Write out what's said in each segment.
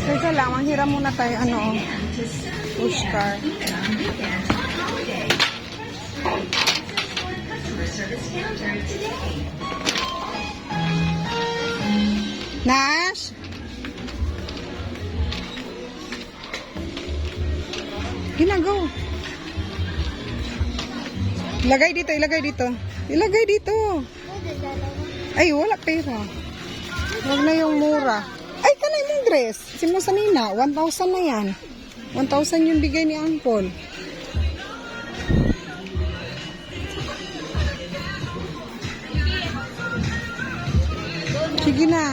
Teka lang, manghiram muna tayo, push car. Nash? Ginagaw. Ilagay dito, ilagay dito. Ilagay dito. Ay, wala pera. Huwag na yung mura. Ay, kanay mong dress. Si mo sanina, 1,000 na yan. 1,000 yung bigay ni Uncle. Sige na.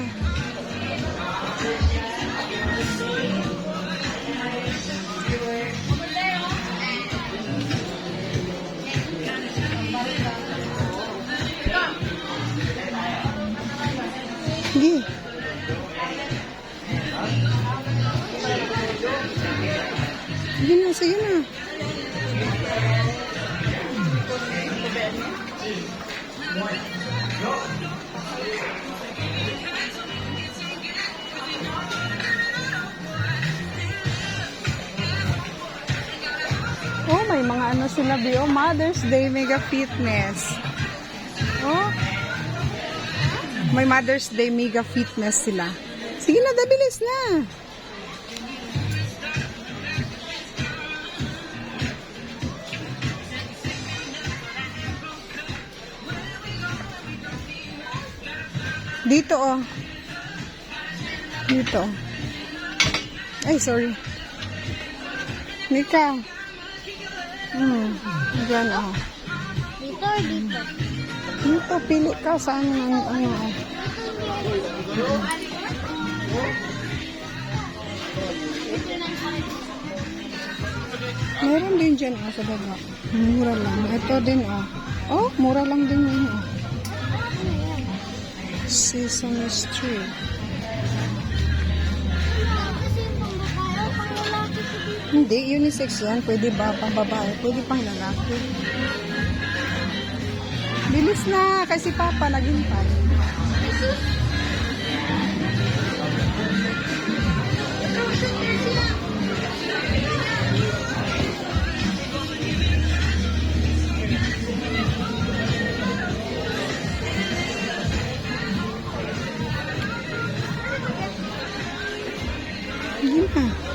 Sige. Sige na, sige na. Oh, may mga sila, Bio. Mother's Day Mega Fitness. Oh. May Mother's Day Mega Fitness sila. Sige na, dabilis na. Dito, oh. Dito. Ay, sorry. Nika. Diyan, oh. Dito or dito? Dito, pili ka saan oh. Meron din dyan, oh, sa baba. Mura lang. Ito din, oh. Oh, mura lang din yun, oh. Sesame Street. Hindi, unisex yan. Pwede ba pang babae? Pwede pang lalaki. Bilis na, kasi Papa naghintay. Hindi na.